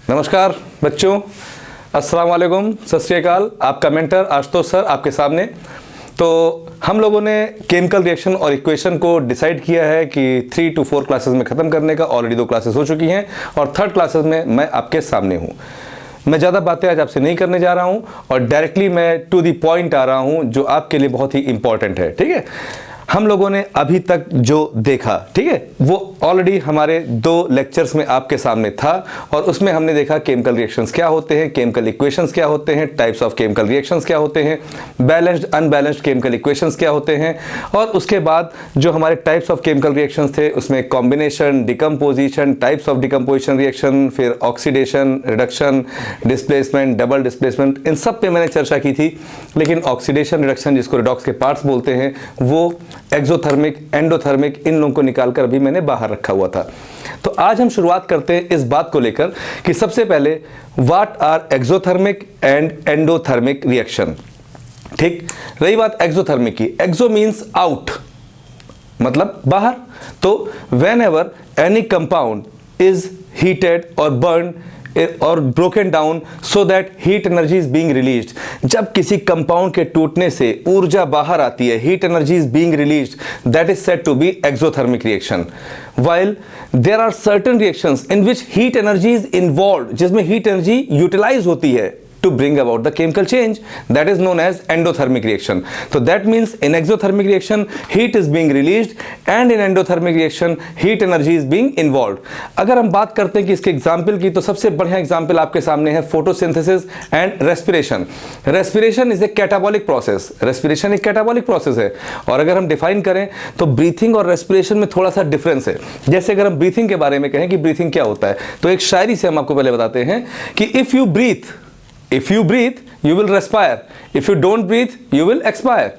नमस्कार बच्चों, अस्सलाम वालेकुम, सत श्री अकाल। आपका मेंटर आशुतोष सर आपके सामने। तो हम लोगों ने केमिकल रिएक्शन और इक्वेशन को डिसाइड किया है कि 3 to 4 क्लासेस में ख़त्म करने का। ऑलरेडी 2 क्लासेस हो चुकी हैं और 3rd क्लासेस में मैं आपके सामने हूँ। मैं ज़्यादा बातें आज आपसे नहीं करने जा रहा हूँ और डायरेक्टली मैं टू द पॉइंट आ रहा हूँ जो आपके लिए बहुत ही इंपॉर्टेंट है। ठीक है, हम लोगों ने अभी तक जो देखा, ठीक है, वो ऑलरेडी हमारे 2 लेक्चर्स में आपके सामने था और उसमें हमने देखा केमिकल रिएक्शंस क्या होते हैं, केमिकल इक्वेशंस क्या होते हैं, टाइप्स ऑफ केमिकल रिएक्शंस क्या होते हैं, बैलेंस्ड अनबैलेंस्ड केमिकल इक्वेशंस क्या होते हैं। और उसके बाद जो हमारे टाइप्स ऑफ केमिकल रिएक्शंस थे उसमें combination, decomposition, types of decomposition reaction, फिर oxidation, reduction, displacement, double displacement, इन सब पे मैंने चर्चा की थी। लेकिन ऑक्सीडेशन, रिडक्शन जिसको रिडॉक्स के पार्ट्स बोलते हैं, वो एक्सोथर्मिक, एंडोथर्मिक, इन लोगों को निकालकर अभी मैंने बाहर रखा हुआ था। तो आज हम शुरुआत करते हैं इस बात को लेकर कि सबसे पहले what are exothermic and endothermic reaction. ठीक, रही बात एक्सोथर्मिक की, एक्सो मींस आउट, मतलब बाहर। तो when ever any compound is heated और बर्न और broken down so that heat energy is being released, जब किसी कंपाउंड के टूटने से ऊर्जा बाहर आती है, heat energy is being released, that is said to be exothermic reaction. while there are certain reactions in which heat energy is involved, जिसमें हीट एनर्जी यूटिलाइज होती है to bring about the chemical change, that is known as endothermic reaction. So that means in exothermic reaction heat is being released and in endothermic reaction heat energy is being involved. अगर हम बात करते हैं कि इसके example की, तो सबसे बढ़िया एग्जाम्पल आपके सामने है photosynthesis and respiration. Respiration is a catabolic process, respiration एक कैटाबॉलिक प्रोसेस है। और अगर हम डिफाइन करें तो ब्रीथिंग और रेस्पिरेशन में थोड़ा सा डिफरेंस है। जैसे अगर हम ब्रीथिंग के बारे में कहें कि ब्रीथिंग क्या होता है, तो एक शायरी से हम आपको पहले बताते हैं कि if you breathe you will respire, if you don't breathe you will expire।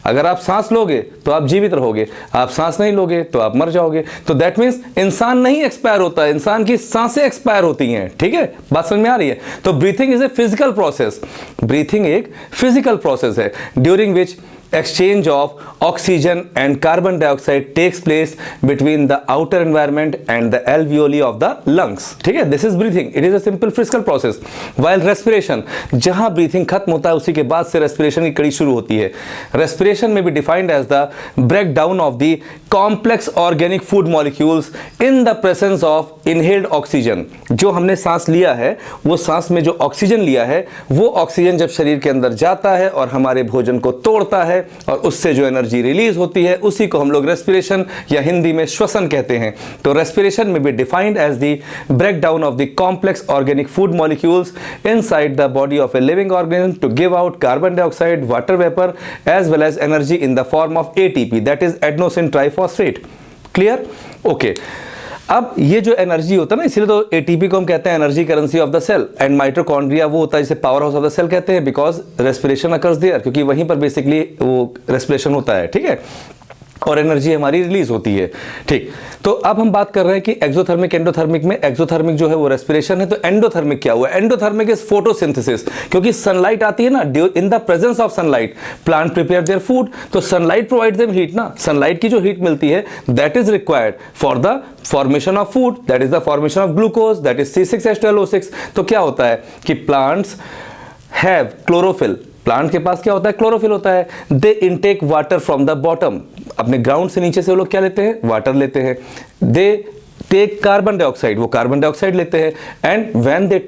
अगर आप सांस लोगे तो आप जीवित रहोगे, आप सांस नहीं लोगे तो आप मर जाओगे। तो दैट मीन्स इंसान नहीं एक्सपायर होता है, इंसान की सांसें एक्सपायर होती हैं। ठीक है, बात समझ में आ रही है। तो breathing is a physical process, breathing एक फिजिकल प्रोसेस है during which exchange of oxygen and carbon dioxide takes place between the outer environment and the alveoli of the lungs। ठीक है, this is breathing, it is a simple physical process। while respiration, जहां breathing खत्म होता है उसी के बाद से respiration की कड़ी शुरू होती है। respiration may be defined as the breakdown of the complex organic food molecules in the presence of inhaled oxygen। जो हमने सांस लिया है, वो सांस में जो ऑक्सीजन लिया है, वो ऑक्सीजन जब शरीर के अंदर जाता है और हमारे भोजन को तोड़ता है और उससे जो एनर्जी रिलीज होती है उसी को हम लोग रेस्पिरेशन या हिंदी में श्वसन कहते हैं। तो रेस्पिरेशन में be defined as the breakdown of the complex organic food molecules inside the body of a living organism to give out carbon dioxide, water vapour as well as energy in the form of ATP, that is adenosine triphosphate. Clear? Okay. अब ये जो energy होता है ना, इसलिए तो ATP को हम कहते हैं energy currency of the cell, and mitochondria वो होता है जिसे power house of the cell कहते हैं, बिकॉज रेस्पिरेशन अकर्स देयर, क्योंकि वहीं पर बेसिकली वो रेस्पिरेशन होता है। ठीक है, और एनर्जी हमारी रिलीज होती है। ठीक, तो अब हम बात कर रहे हैं कि एक्सोथर्मिक एंडोथर्मिक में एक्सोथर्मिक जो है वो रेस्पिरेशन है, तो एंडोथर्मिक क्या हुआ? एंडोथर्मिक इज फोटोसिंथेसिस, क्योंकि सनलाइट आती है ना, इन the presence of sunlight plant prepare their food, तो सनलाइट प्रोवाइड देम हीट ना, सनलाइट की जो हीट मिलती है that is required for the formation of food, that is the formation of glucose, that is C6H12O6। तो क्या होता है कि प्लांट्स हैव क्लोरोफिल, प्लांट के पास क्या होता है? क्लोरोफिल होता है। They intake water from the bottom, अपने ग्राउंड से नीचे से वो लोग क्या लेते हैं? वाटर लेते हैं। दे टेक कार्बन डाइऑक्साइड, वो कार्बन डाइऑक्साइड लेते हैं। And when they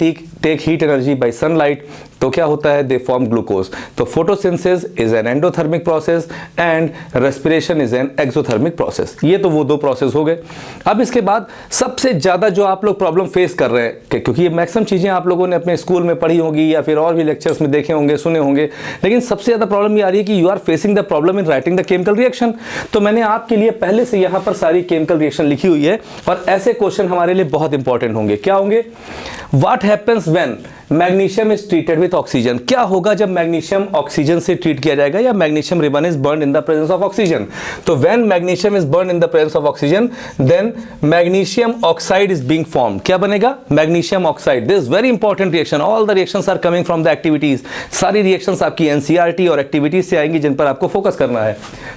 take heat energy by sunlight, तो क्या होता है? They form glucose. तो photosynthesis is an endothermic process and respiration is an exothermic process. ये तो वो 2 प्रोसेस हो गए। अब इसके बाद सबसे ज्यादा जो आप लोग प्रॉब्लम फेस कर रहे हैं, क्योंकि ये मैक्सिमम चीजें आप लोगों ने अपने स्कूल में पढ़ी होंगी या फिर और भी लेक्चर्स में देखे होंगे, सुने होंगे, लेकिन सबसे ज्यादा प्रॉब्लम ये आ रही है कि you are facing the problem in writing the chemical reaction. तो मैंने आपके लिए पहले से यहां पर सारी केमिकल रिएक्शन लिखी हुई है और ऐसे क्वेश्चन हमारे लिए बहुत इंपॉर्टेंट होंगे। क्या होंगे? What happens when magnesium is treated with oxygen. क्या होगा जब मैग्नीशियम ऑक्सीजन से ट्रीट किया जाएगा या magnesium ribbon is burn in the presence of oxygen? तो when magnesium is burn in the presence of oxygen then magnesium oxide is being formed. क्या बनेगा? Magnesium oxide. This very important reaction, all the reactions are coming from the activities. सारी reactions आपकी NCERT और activities से आएंगी जिन पर आपको focus करना है।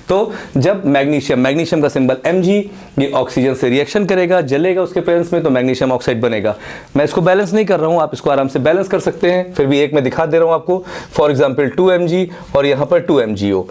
तो जब मैग्नीशियम का सिंबल Mg, ये ऑक्सीजन से रिएक्शन करेगा, जलेगा उसके प्रेजेंस में, तो मैग्नीशियम ऑक्साइड बनेगा। मैं इसको बैलेंस नहीं कर रहा हूं, आप इसको आराम से बैलेंस कर सकते हैं, फिर भी एक मैं दिखा दे रहा हूं आपको। फॉर एग्जांपल 2Mg और यहां पर 2MgO।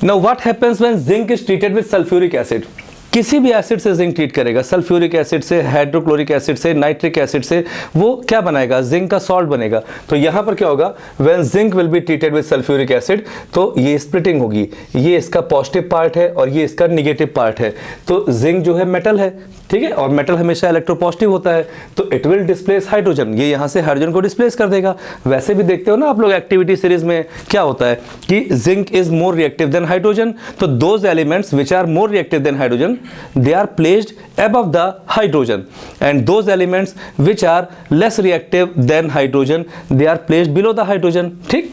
Now what happens when zinc is treated with sulphuric acid? किसी भी एसिड से जिंक ट्रीट करेगा, सल्फ्यूरिक एसिड से, हाइड्रोक्लोरिक एसिड से, नाइट्रिक एसिड से, वो क्या बनाएगा? जिंक का सॉल्ट बनेगा। तो यहां पर क्या होगा? When zinc will be treated with sulphuric acid, तो ये स्प्लिटिंग होगी, ये इसका पॉजिटिव पार्ट है और ये इसका निगेटिव पार्ट है। तो जिंक जो है मेटल है, ठीक है, और मेटल हमेशा इलेक्ट्रोपॉजिटिव होता है, तो इट विल डिस्प्लेस हाइड्रोजन, ये यहां से हाइड्रोजन को डिस्प्लेस कर देगा। वैसे भी देखते हो ना आप लोग एक्टिविटी सीरीज में क्या होता है कि zinc is more reactive than hydrogen, तो those elements which are more reactive than hydrogen they are placed above the hydrogen, and those elements which are less reactive than hydrogen they are placed below the hydrogen। ठीक,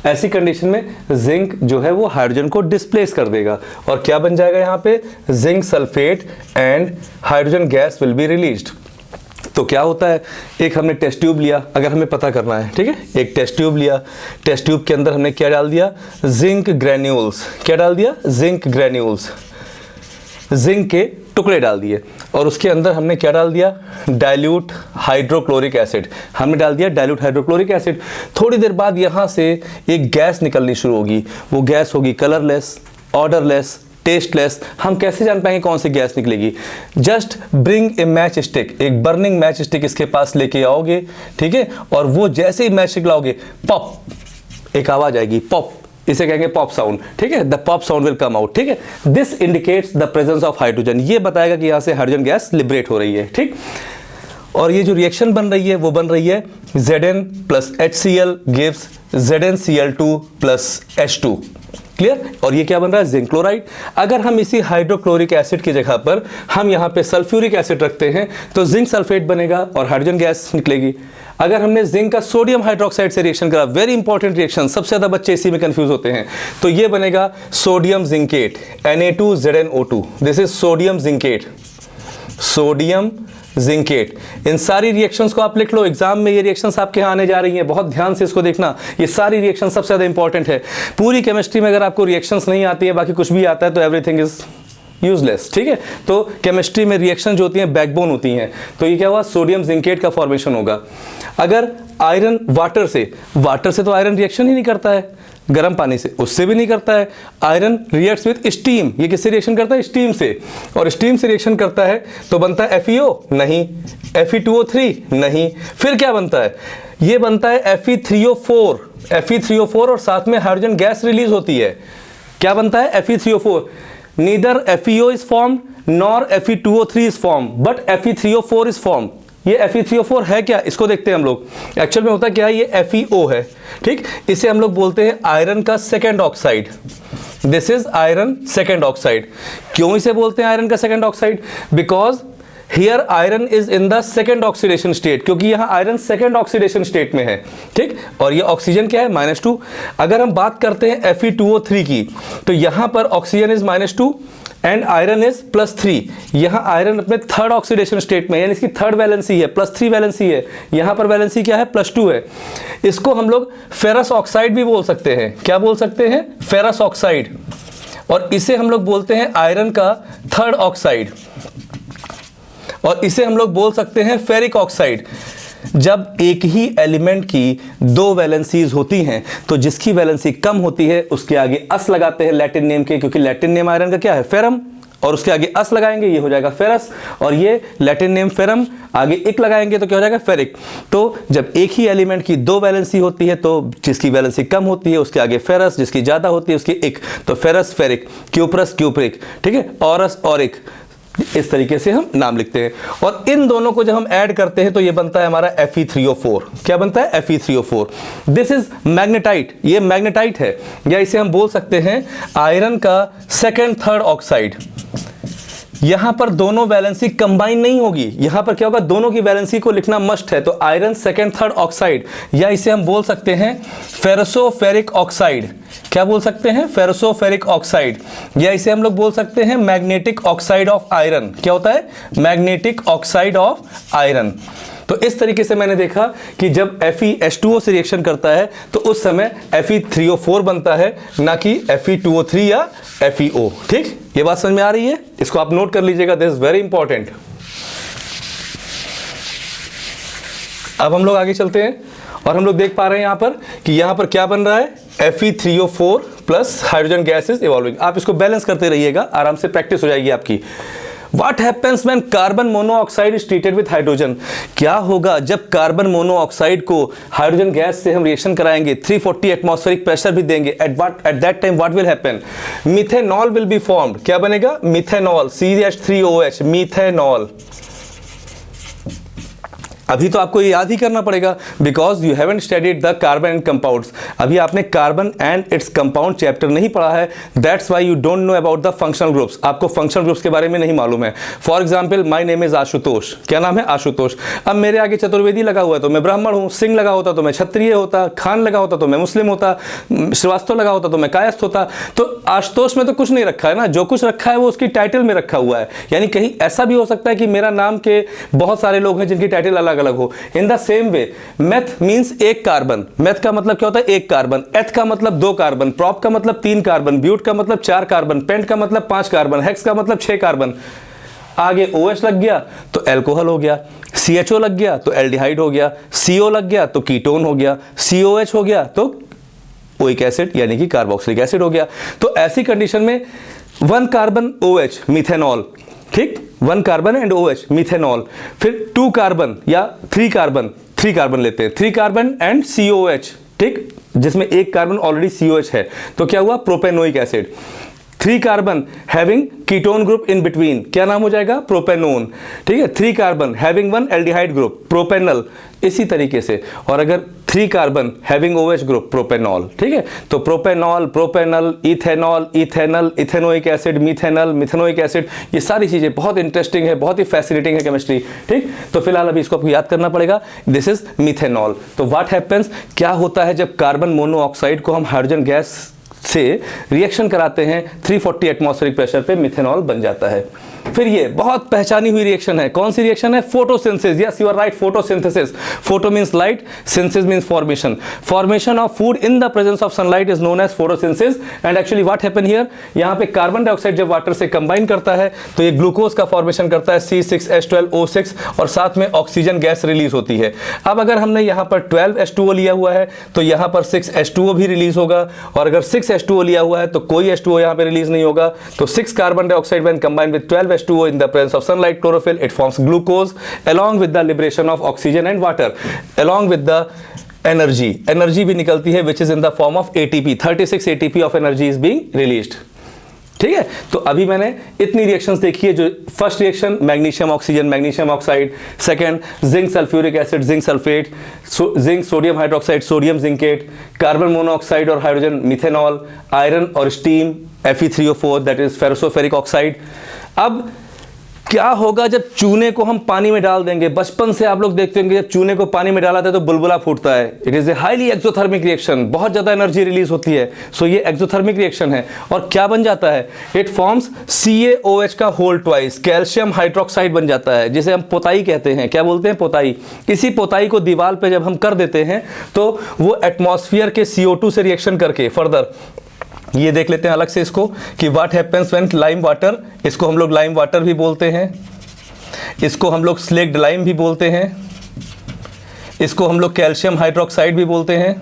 ऐसी condition में zinc जो है वो hydrogen को displace कर देगा और क्या बन जाएगा? यहाँ पे zinc sulphate and hydrogen gas will be released. तो क्या होता है, एक हमने टेस्ट ट्यूब लिया, अगर हमें पता करना है, ठीक है, एक टेस्ट ट्यूब लिया, टेस्ट ट्यूब के अंदर हमने क्या डाल दिया? Zinc granules. क्या डाल दिया? जिंक ग्रैन्यूल्स, जिंक के टुकड़े डाल दिए, और उसके अंदर हमने क्या डाल दिया? Dilute hydrochloric acid. हमने डाल दिया डाइल्यूट हाइड्रोक्लोरिक एसिड। थोड़ी देर बाद यहां से एक गैस निकलनी शुरू होगी, वो गैस होगी कलरलेस, ऑर्डरलेस, टेस्टलेस। हम कैसे जान पाएंगे कौन सी गैस निकलेगी? Just bring a match stick, एक बर्निंग मैच स्टिक इसके पास लेके आओगे, ठीक है, और वो जैसे ही मैच स्टिक लाओगे, पॉप, एक आवाज आएगी, पॉप, इसे कहेंगे पॉप साउंड, ठीक है, the pop sound will come out, ठीक है। This indicates the presence of hydrogen, ये बताएगा कि यहां से हाइड्रोजन गैस लिबरेट हो रही है, ठीक। और ये जो रिएक्शन बन रही है वो बन रही है Zn plus HCl gives ZnCl2 plus H2, clear. और ये क्या बन रहा है? Zinc chloride. अगर हम इसी हाइड्रोक्लोरिक एसिड की जगह पर हम यहाँ पे सल्फ्यूरिक एसिड रखते हैं तो जिंक सल्फेट बनेगा और हाइड्रोजन गैस निकलेगी। अगर हमने जिंक का सोडियम हाइड्रोक्साइड से रिएक्शन करा, वेरी इंपॉर्टेंट रिएक्शन, सबसे ज्यादा बच्चे इसी में कंफ्यूज होते हैं, तो ये बनेगा sodium zincate Na2ZnO2। This is sodium zincate, sodium zincate. इन सारी रिएक्शंस को आप लिख लो, एग्जाम में ये रिएक्शंस आपके यहाँ आने जा रही हैं, बहुत ध्यान से इसको देखना। ये सारी रिएक्शन सबसे ज्यादा इंपॉर्टेंट है। पूरी केमिस्ट्री में अगर आपको रिएक्शंस नहीं आती है, बाकी कुछ भी आता है, तो एवरीथिंग इज यूजलेस, ठीक है। तो केमिस्ट्री में रिएक्शन जो होती हैं बैकबोन होती हैं। तो ये क्या हुआ? सोडियम जिंकेट का फॉर्मेशन होगा। अगर आयरन वाटर से तो आयरन रिएक्शन ही नहीं करता है, गर्म पानी से, उससे भी नहीं करता है। आयरन रिएक्ट्स विद स्टीम, ये किससे रिएक्शन करता है? स्टीम से। और स्टीम से रिएक्शन करता है तो बनता है FeO, नहीं। Fe2O3, नहीं। फिर क्या बनता है? ये बनता है Fe3O4 और साथ में हाइड्रोजन गैस रिलीज होती है। क्या बनता है? Fe3O4। Neither FeO is formed nor Fe2O3 is formed, but Fe3O4 is formed. ये Fe3O4 है क्या? इसको देखते हैं हम लोग। एक्चुअल में होता क्या है? ये FeO है, ठीक। इसे हम लोग बोलते हैं आयरन का second oxide. This is iron second oxide. क्यों इसे बोलते हैं आयरन का second oxide? Because here iron is in the second oxidation state, क्योंकि यहां आयरन सेकेंड ऑक्सीडेशन स्टेट में है, ठीक। और ये ऑक्सीजन क्या है? -2। अगर हम बात करते हैं Fe2O3 की, तो यहां पर oxygen is -2 and iron is +3। यहां आयरन अपने थर्ड ऑक्सीडेशन स्टेट में, यानी इसकी थर्ड वैलेंसी है, +3 वैलेंसी है। यहां पर वैलेंसी क्या है? +2 है। इसको हम लोग फेरस ऑक्साइड भी बोल सकते हैं। क्या बोल सकते हैं? Ferrous oxide. और इसे हम लोग बोलते हैं आयरन का थर्ड ऑक्साइड, और इसे हम लोग बोल सकते हैं फेरिक ऑक्साइड। जब एक ही एलिमेंट की दो वैलेंसीज होती हैं तो जिसकी वैलेंसी कम होती है उसके आगे अस लगाते हैं लैटिन नेम के, क्योंकि लैटिन नेम आयरन का क्या है? फेरम, और उसके आगे अस लगाएंगे, ये हो जाएगा फेरस। और ये लैटिन नेम फेरम, आगे इक लगाएंगे तो क्या हो जाएगा? फेरिक। तो जब एक ही एलिमेंट की दो वैलेंसी होती है तो जिसकी वैलेंसी कम होती है उसके आगे फेरस, जिसकी ज्यादा होती है उसकी इक। तो फेरस फेरिक, क्यूप्रस क्यूप्रिक, ठीक है, ऑरस ऑरिक, इस तरीके से हम नाम लिखते हैं। और इन दोनों को जब हम ऐड करते हैं तो ये बनता है हमारा Fe3O4। क्या बनता है? Fe3O4। दिस इज मैग्नेटाइट, ये मैग्नेटाइट है, या इसे हम बोल सकते हैं आयरन का सेकेंड थर्ड ऑक्साइड। यहां पर दोनों वैलेंसी कंबाइन नहीं होगी, यहां पर क्या होगा, दोनों की वैलेंसी को लिखना मस्ट है। तो आयरन सेकंड थर्ड ऑक्साइड, या इसे हम बोल सकते हैं फेरसोफेरिक ऑक्साइड। क्या बोल सकते हैं? फेरसोफेरिक ऑक्साइड, या इसे हम लोग बोल सकते हैं मैग्नेटिक ऑक्साइड ऑफ आयरन। क्या होता है? Magnetic oxide of iron. तो इस तरीके से मैंने देखा कि जब FeH2O से रिएक्शन करता है तो उस समय Fe3O4 बनता है, ना कि Fe2O3 या FeO। ठीक, ये बात समझ में आ रही है? इसको आप नोट कर लीजिएगा, दिस इज वेरी इंपॉर्टेंट। अब हम लोग आगे चलते हैं और हम लोग देख पा रहे हैं यहां पर कि यहां पर क्या बन रहा है, Fe3O4 plus hydrogen gas is evolving. आप इसको बैलेंस करते रहिएगा, आराम से प्रैक्टिस हो जाएगी आपकी। What happens when carbon monoxide is treated with hydrogen? क्या होगा जब कार्बन मोनोऑक्साइड को हाइड्रोजन गैस से हम रिएक्शन कराएंगे, 340 एटमॉस्फेरिक प्रेशर भी देंगे, at that time what will happen? Methanol will be formed। क्या बनेगा? Methanol, CH3OH, methanol. अभी तो आपको ये याद ही करना पड़ेगा, because you haven't studied the carbon and compounds. अभी आपने carbon and its compound chapter नहीं पढ़ा है, that's why you don't know about the functional groups. आपको फंक्शनल ग्रुप्स के बारे में नहीं मालूम है। For example, my name is Ashutosh. क्या नाम है? आशुतोष। अब मेरे आगे चतुर्वेदी लगा हुआ है तो मैं ब्राह्मण हूँ, सिंह लगा होता तो मैं क्षत्रिय होता, खान लगा होता तो मैं मुस्लिम होता, श्रीवास्तव लगा होता तो मैं कायस्थ होता। तो आशुतोष में तो कुछ नहीं रखा है ना, जो कुछ रखा है वो उसकी टाइटल में रखा हुआ है। यानी कहीं ऐसा भी हो सकता है कि मेरा नाम के बहुत सारे लोग हैं जिनकी टाइटल अलग अलग हो। In the same way, meth means एक कार्बन। मेथ का मतलब क्या होता है? एक कार्बन। एथ का मतलब 2 कार्बन, प्रॉप का मतलब 3 कार्बन, ब्यूट का मतलब 4 कार्बन, पेंट का मतलब 5 कार्बन, हेक्स का मतलब 6 कार्बन। आगे OH लग गया तो एल्कोहल हो गया, CHO लग गया तो एल्डिहाइड हो गया, CO लग गया तो कीटोन हो गया, COH हो गया तो ओइक एसिड यानी कि कार्बोक्सिलिक एसिड हो गया। तो ऐसी कंडीशन में 1 कार्बन OH मिथेनॉल, ठीक, 1 कार्बन एंड OH मिथेनॉल। फिर 2 कार्बन या 3 कार्बन लेते हैं, 3 कार्बन एंड COH, ठीक, जिसमें 1 कार्बन ऑलरेडी COH है, तो क्या हुआ? Propanoic acid. 3 carbon having ketone group in between, क्या नाम हो जाएगा? प्रोपेनोन। ठीक है, 3 carbon having 1 aldehyde group, propanal. इसी तरीके से, और अगर 3 carbon having OH group, propanol. ठीक है, तो propanol, propanal, ethanol, ethanal, ethanoic acid, methanal, methanoic acid, ये सारी चीजें बहुत इंटरेस्टिंग है, बहुत ही फैसिनेटिंग है केमिस्ट्री। ठीक, तो फिलहाल अभी इसको आपको याद करना पड़ेगा, दिस इज मिथेनॉल। तो व्हाट हैपेंस, क्या होता है जब कार्बन मोनोऑक्साइड को हम हाइड्रोजन गैस से रिएक्शन कराते हैं, 340 एटमॉस्फेरिक प्रेशर पे मिथेनॉल बन जाता है। फिर ये बहुत पहचानी हुई रिएक्शन है, कौन सी रिएक्शन है? Photosynthesis. Yes, you are right, photosynthesis. Photo means light, synthesis means formation. Formation of food in the presence of sunlight is known as photosynthesis. And actually what happen here, यहां पे carbon dioxide जब water से combine करता है तो ये glucose का formation करता है, C6H12O6, और साथ में ऑक्सीजन गैस रिलीज होती है। अब अगर हमने यहां पर 12H2O लिया हुआ है तो यहां पर 6H2O भी रिलीज होगा, और अगर 6H2O लिया हुआ है तो कोई H2O यहां पे रिलीज नहीं होगा। तो 6 carbon dioxide when combined with 12H2O in the presence of sunlight, chlorophyll, it forms glucose along with the liberation of oxygen and water, along with the energy भी निकलती है which is in the form of ATP, 36 ATP of energy is being released। ठीक है, तो अभी मैंने इतनी reactions देखी है। जो first reaction magnesium oxygen, magnesium oxide, second zinc sulphuric acid, zinc sulphate, zinc sodium hydroxide, sodium zincate, carbon monoxide और हाइड्रोजन मिथेनॉल, आयरन और steam Fe3O4 that is ferrosoferric oxide. अब क्या होगा जब चूने को हम पानी में डाल देंगे? बचपन से आप लोग देखते होंगे जब चूने को पानी में डाला जाता है तो बुलबुला फूटता है। It is a highly exothermic reaction, बहुत ज्यादा एनर्जी रिलीज होती है। सो ये एक्सोथर्मिक रिएक्शन है, और क्या बन जाता है? इट फॉर्म्स CaOH का होल ट्वाइस, कैल्शियम हाइड्रोक्साइड बन जाता है, जिसे हम पोताई कहते हैं। क्या बोलते हैं? पोताई। इसी पोताई को दीवार पे जब हम कर देते हैं तो वो एटमॉस्फेयर के CO2 से रिएक्शन करके फर्दर, ये देख लेते हैं अलग से इसको कि what happens when lime water, इसको हम लोग लाइम वाटर भी बोलते हैं, इसको हम लोग स्लेक्ड लाइम भी बोलते हैं, इसको हम लोग कैल्शियम हाइड्रोक्साइड भी बोलते हैं।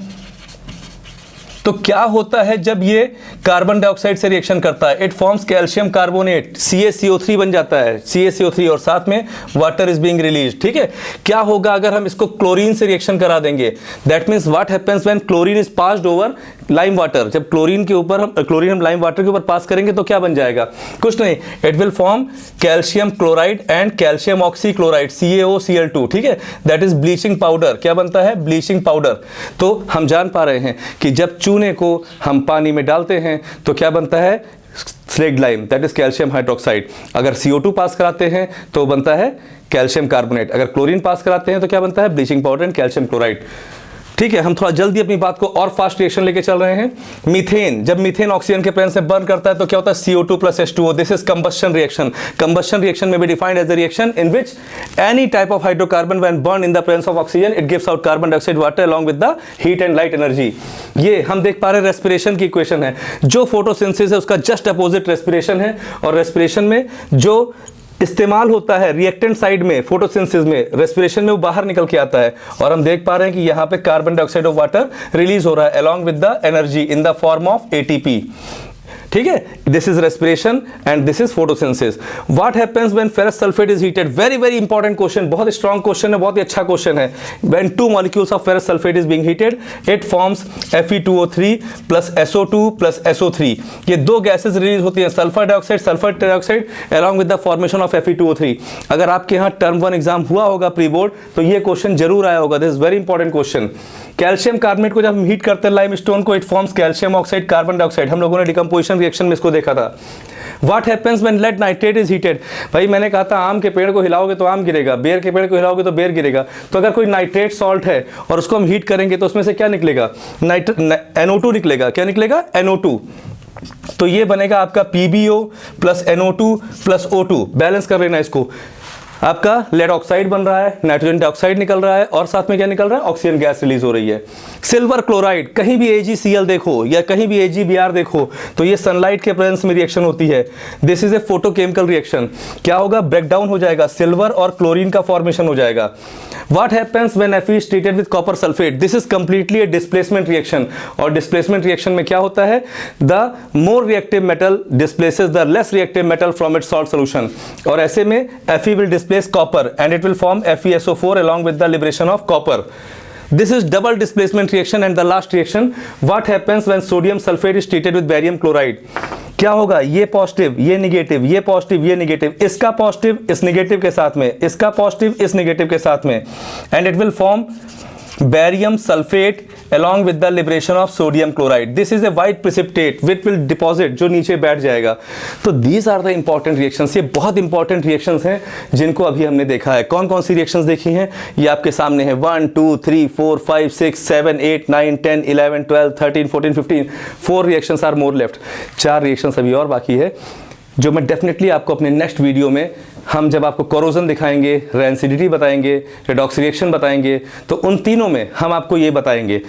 तो क्या होता है जब ये कार्बन डाइऑक्साइड से रिएक्शन करता है? It forms calcium carbonate, CaCO3 बन जाता है, CaCO3, और साथ में वाटर इज बीइंग रिलीज। ठीक है, क्या होगा अगर हम इसको क्लोरीन से रिएक्शन करा देंगे? That means what happens when chlorine is passed over lime water. जब क्लोरीन के ऊपर क्लोरीन हम लाइम वाटर के ऊपर पास करेंगे तो क्या बन जाएगा? कुछ नहीं, it will form calcium chloride and calcium oxychloride, CaOCl2। ठीक है, दैट इज ब्लीचिंग पाउडर। क्या बनता है? Bleaching powder. तो हम जान पा रहे हैं कि जब चूने को हम पानी में डालते हैं तो क्या बनता है? Slaked lime, that is calcium hydroxide. अगर CO2 पास कराते हैं तो बनता है कैल्शियम कार्बोनेट, अगर क्लोरीन पास कराते हैं तो क्या बनता है, bleaching powder and calcium chloride. ठीक है, हम थोड़ा जल्दी अपनी बात को और फास्ट रिएक्शन लेके चल रहे हैं। मीथेन, जब मीथेन ऑक्सीजन के प्रेजेंस में बर्न करता है तो क्या होता है, CO2 plus H2O, this is combustion reaction. Combustion reaction में be defined as the reaction in which any type of hydrocarbon when burn in the presence of oxygen it gives out carbon dioxide water along with the heat and light energy. ये हम देख पा रहे हैं respiration की equation है। जो photosynthesis है उसका जस्ट अपोजिट रेस्पिरेशन है, और रेस्पिरेशन में जो इस्तेमाल होता है रिएक्टेंट साइड में, फोटोसिंथेसिस में, रेस्पिरेशन में वो बाहर निकल के आता है। और हम देख पा रहे हैं कि यहां पे carbon dioxide of water release हो रहा है along with the energy in the form of ATP। ठीक है, this is respiration and this is photosynthesis. What happens when ferrous sulphate is heated, very very important question, बहुत strong question है, बहुत ही अच्छा question है। When 2 molecules of ferrous sulphate is being heated it forms Fe2O3 plus SO2 plus SO3। ये दो gases release होती हैं, sulphur dioxide along with the formation of Fe2O3। अगर आपके यहाँ टर्म 1 एग्जाम हुआ होगा प्री बोर्ड तो ये क्वेश्चन जरूर आया होगा, this is very important question. Calcium carbonate को जब हम हीट करते हैं लाइमस्टोन को, it forms calcium oxide carbon dioxide. हम लोगों ने डिकम्पोजिशन रिएक्शन में इसको देखा था। What happens when lead nitrate is heated? भाई मैंने कहा था आम के पेड़ को हिलाओगे तो आम गिरेगा, बेर के पेड़ को हिलाओगे तो बेर गिरेगा। तो अगर कोई नाइट्रेट सॉल्ट है और उसको हम हीट करेंगे तो उसमें से क्या निकलेगा, NO2 निकलेगा। क्या निकलेगा, NO2। तो ये बनेगा आपका PbO plus NO2 plus O2। Balance कर लेना इसको। आपका लेड ऑक्साइड बन रहा है, नाइट्रोजन डाइऑक्साइड निकल रहा है, और साथ में क्या निकल रहा है, ऑक्सीजन गैस रिलीज हो रही है। सिल्वर क्लोराइड, कहीं भी AgCl देखो या कहीं भी AgBr देखो तो ये सनलाइट के प्रेजेंस में रिएक्शन होती है। This is a photochemical reaction. क्या होगा, ब्रेकडाउन हो जाएगा, सिल्वर और क्लोरीन का फॉर्मेशन हो जाएगा। What happens when Fe is treated with copper sulfate? This is completely a displacement reaction। और displacement reaction में क्या होता है, the more reactive metal displaces the less reactive metal from its salt solution। और ऐसे में Fe will displace copper and it will form FeSO4 along with the liberation of copper। This is double displacement reaction। and the last reaction, what happens when sodium sulfate is treated with barium chloride? क्या होगा, ये positive ये negative, ये positive ये negative, इसका positive इस negative के साथ में, इसका पॉजिटिव इस निगेटिव के साथ में, and it will form barium sulfate along with the liberation of sodium chloride। this is a white precipitate which will deposit, जो नीचे बैठ जाएगा। तो these are the important reactions। ये बहुत इंपॉर्टेंट रिएक्शंस हैं जिनको अभी हमने देखा है। कौन कौन सी रिएक्शंस देखी हैं, ये आपके सामने है। 1 2 3 4 5 6 7 8 9 10 11 12 13 14 15। 4 reactions are more left. 4 reactions अभी और बाकी है जो मैं डेफिनेटली आपको अपने नेक्स्ट वीडियो में, हम जब आपको कोरोजन दिखाएंगे, रेंसिडिटी बताएंगे, रेडॉक्स रिएक्शन बताएंगे, तो उन तीनों में हम आपको ये बताएंगे।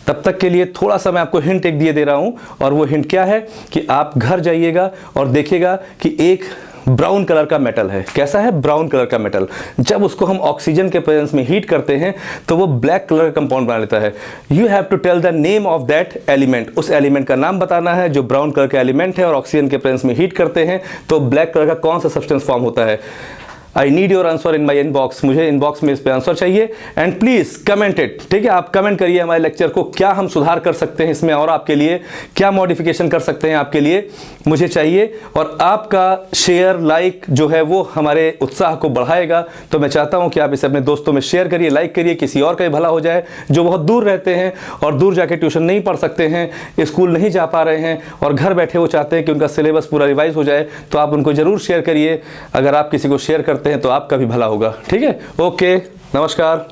तब तक के लिए थोड़ा सा मैं आपको हिंट एक दिए दे रहा हूं, और वो हिंट क्या है कि आप घर जाइएगा और देखिएगा कि एक ब्राउन कलर का मेटल है। कैसा है, ब्राउन कलर का मेटल। जब उसको हम ऑक्सीजन के प्रेजेंस में हीट करते हैं तो वो ब्लैक कलर का कंपाउंड बना लेता है। You have to tell the name of that element. उस एलिमेंट का नाम बताना है जो ब्राउन कलर का एलिमेंट है और ऑक्सीजन के प्रेजेंस में हीट करते हैं तो ब्लैक कलर का कौन सा सब्सटेंस फॉर्म होता है। I need your answer in my inbox. मुझे इनबॉक्स में इस पर आंसर चाहिए, एंड प्लीज कमेंट इट। ठीक है, आप कमेंट करिए हमारे लेक्चर को, क्या हम सुधार कर सकते हैं इसमें और आपके लिए क्या मॉडिफिकेशन कर सकते हैं आपके लिए, मुझे चाहिए। और आपका शेयर लाइक जो है वो हमारे उत्साह को बढ़ाएगा। तो मैं चाहता हूं कि आप इसे अपने दोस्तों में शेयर करिए, लाइक करिए, किसी और का भी भला हो जाए जो बहुत दूर रहते हैं और दूर जाके ट्यूशन नहीं पढ़ सकते हैं, स्कूल नहीं जा पा रहे हैं और घर बैठे वो चाहते हैं कि उनका सिलेबस पूरा रिवाइज हो जाए। तो आप उनको जरूर शेयर करिए। अगर आप किसी को शेयर करते हैं तो आपका भी भला होगा। ठीक है, ओके, नमस्कार।